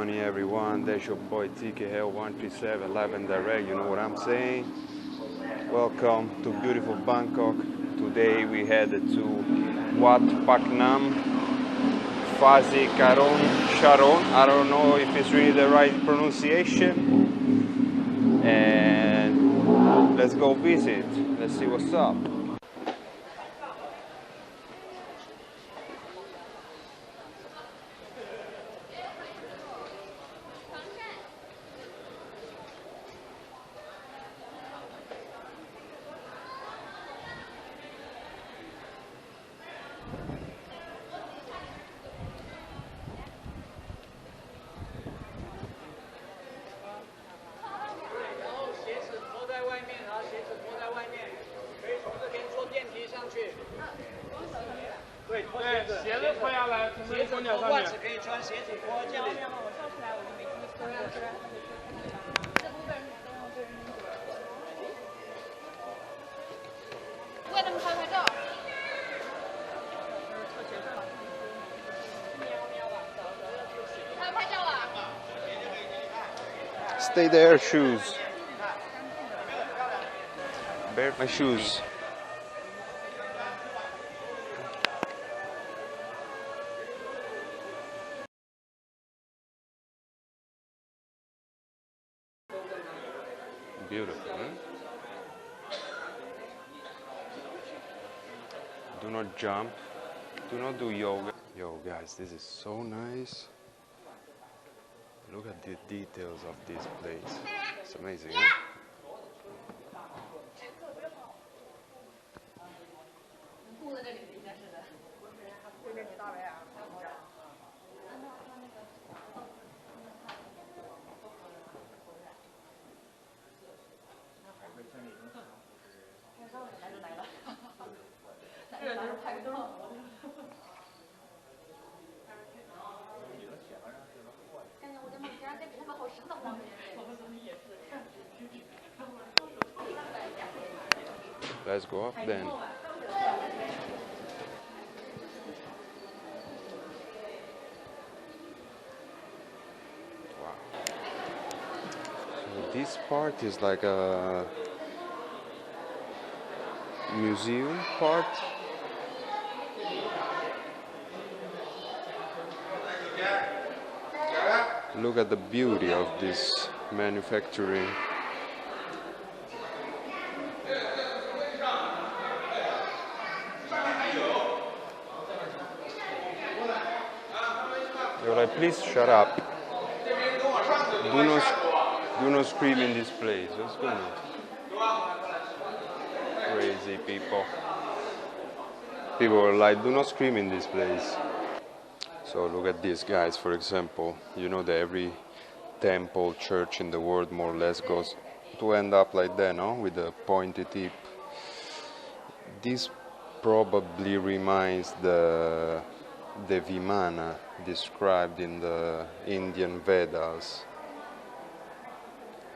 morning, everyone. There's your boy TKL137 live and direct. You know what I'm saying? Welcome to beautiful Bangkok. Today we headed to Wat Paknam, Fazi Karon Sharon. I don't know if it's really the right pronunciation. And let's go visit. Let's see what's up. Stay there, shoes. Bear my shoes. Beautiful, huh? Do not jump. Do not do yoga. Yo, guys, this is so nice. Look at the details of this place. It's amazing, huh? Let's go up then. Wow. So this part is like a museum part. Look at the beauty of this manufacturing. You're like, please shut up. Do not scream in this place. What's going on? Crazy people. People are like, do not scream in this place. So look at this, guys. For example, you know that every temple, church in the world more or less goes to end up like that, no? With a pointy tip. This probably reminds the Vimana described in the Indian Vedas,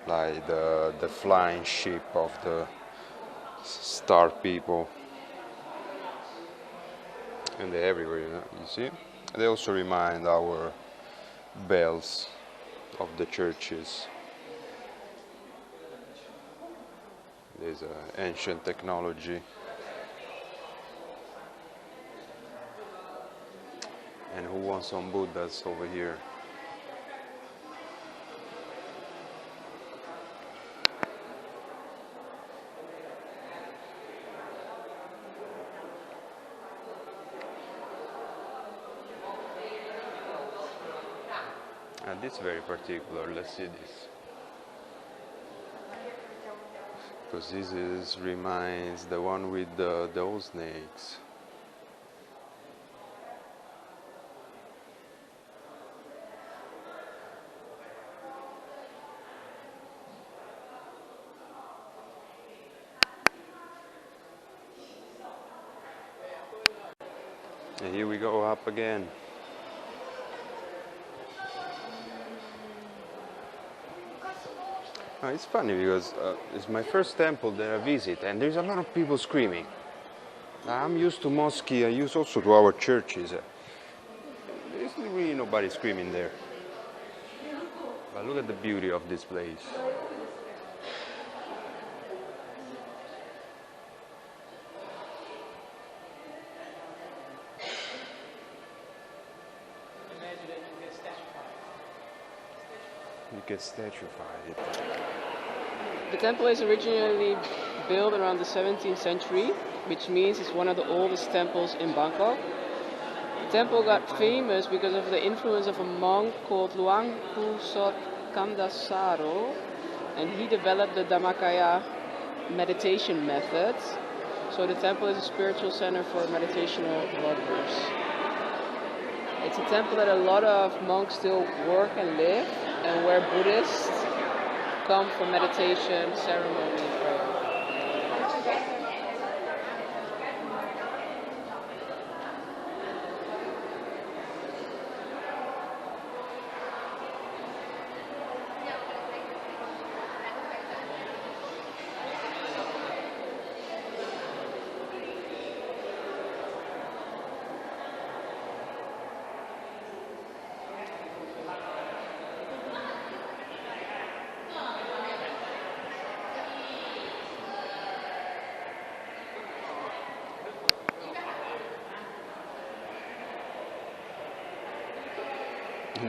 like the flying ship of the star people. And they're everywhere, you see? They also remind our bells of the churches. There's ancient technology. And who wants some Buddhas over here? And this is very particular. Let's see this. Because this reminds the one with those snakes. And here we go up again. It's funny because it's my first temple that I visit and there's a lot of people screaming. I'm used to mosque, I used also to our churches. There's really nobody screaming there. Look at the beauty of this place. You can statuify it. The temple is originally built around the 17th century, which means it's one of the oldest temples in Bangkok. The temple got famous because of the influence of a monk called Luang Pu Kandasaro, and he developed the Dhammakaya meditation methods. So the temple is a spiritual center for meditational lovers. It's a temple that a lot of monks still work and live, and where Buddhists come for meditation, ceremony, and prayer.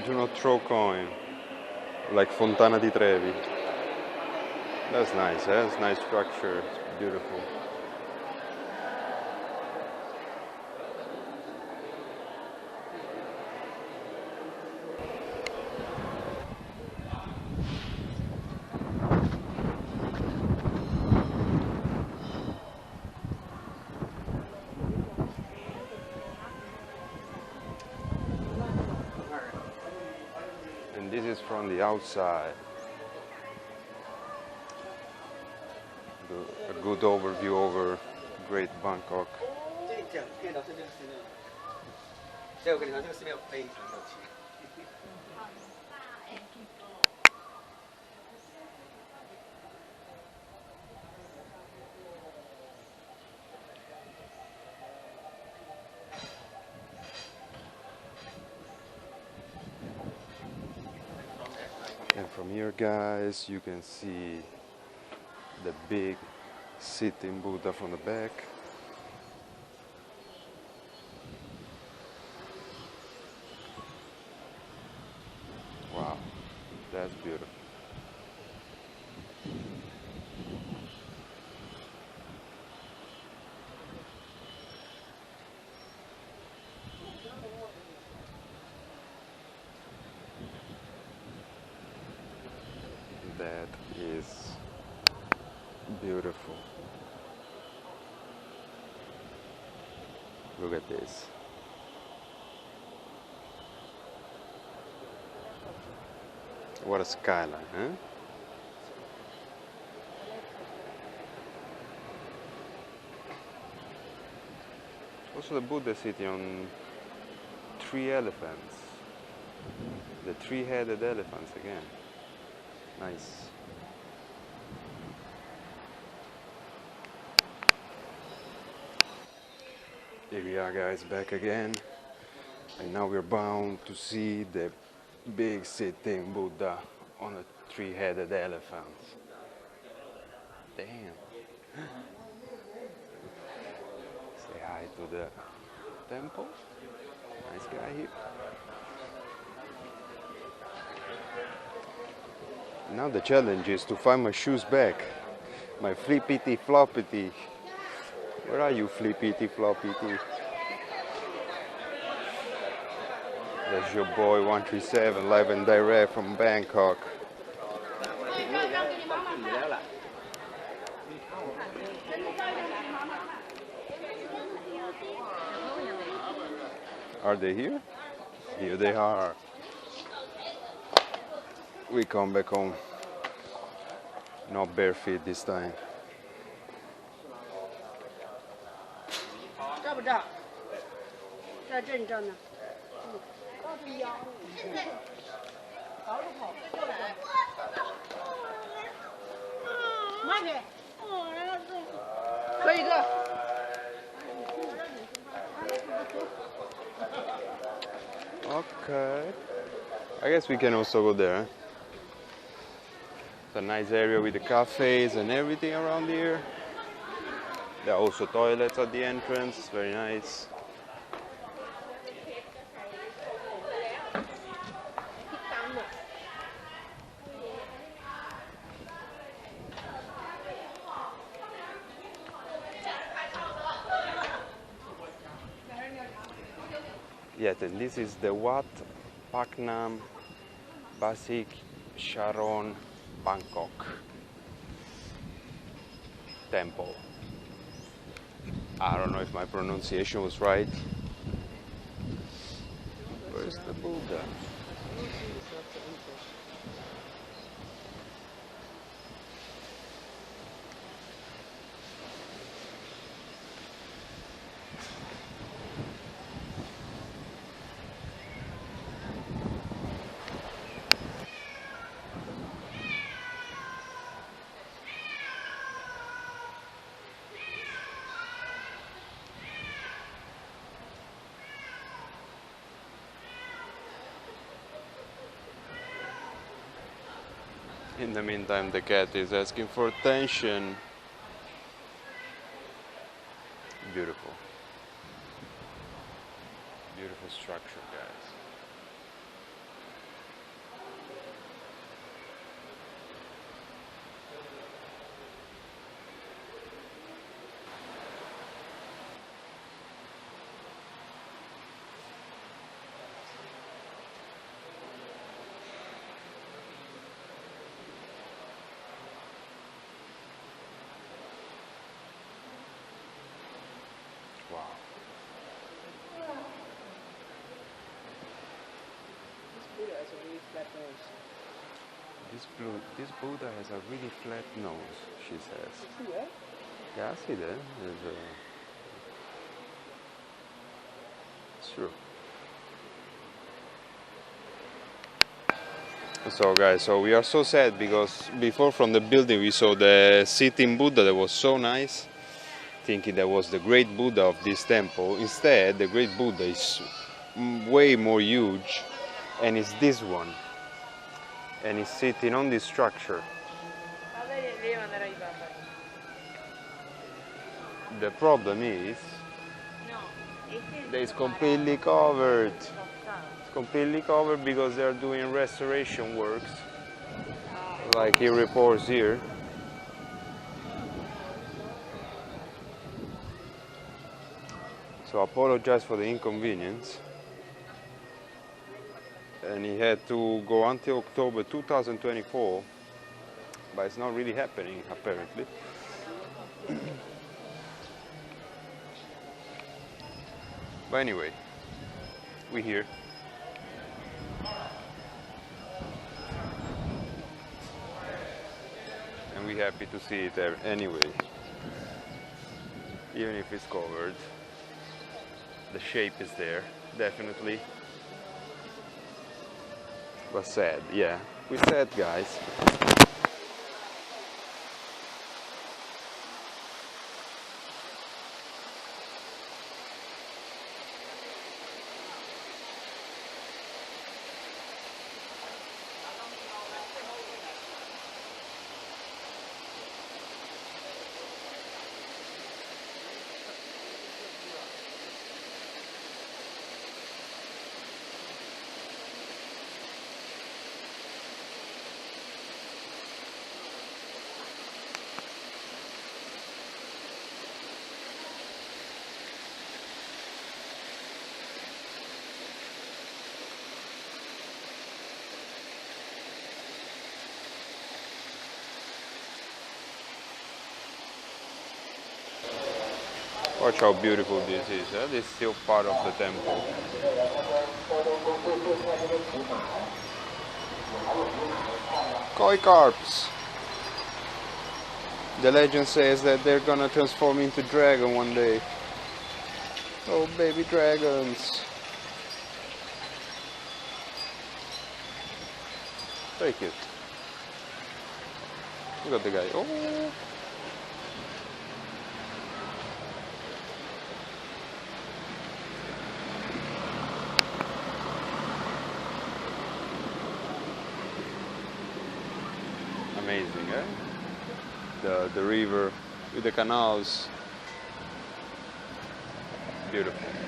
Do not throw coin, like Fontana di Trevi. That's nice, eh? It's nice structure, it's beautiful. And this is from the outside. A good overview over Great Bangkok. And from here, guys, you can see the big sitting Buddha from the back. Wow, that's beautiful. That is beautiful. Look at this. What a skyline, huh? Also the Buddha sitting on 3 elephants. The 3-headed elephants again. Nice. Here we are, guys, back again. And now we're bound to see the big sitting Buddha on a 3-headed elephant. Damn. Say hi to the temple. Nice guy here. Now the challenge is to find my shoes back. My flippity floppity. Where are you, flippity floppity? That's your boy 137 live and direct from Bangkok. Are they here? Here they are. We come back home. Not bare feet this time. Okay. I guess we can also go there. Huh? a nice area with the cafes and everything around here. There are also toilets at the entrance, very nice. Yes, and this is the Wat Paknam Basik Sharon Bangkok temple. I don't know if my pronunciation was right. Where's the Buddha? In the meantime, the cat is asking for attention. Beautiful. Beautiful structure, guys. Wow. Buddha has a really flat nose. This Buddha has a really flat nose, she says. See that? Yeah, I see that. It's true. So guys, so we are so sad because before from the building we saw the sitting Buddha that was so nice, thinking that was the great Buddha of this temple. Instead, the great Buddha is way more huge, and it's this one, and he's sitting on this structure. The problem is that it's completely covered. It's completely covered because they are doing restoration works, like he reports here. So I apologize for the inconvenience. And he had to go until October 2024, but it's not really happening apparently. But anyway, we're here. And we're happy to see it there anyway. Even if it's covered, the shape is there, definitely. But sad, yeah. We're sad, guys. Watch how beautiful this is. This is still part of the temple. Koi carps. The legend says that they're gonna transform into dragon one day. Oh, baby dragons. Very cute. Look at the guy. Oh. Amazing. the river with the canals. Beautiful.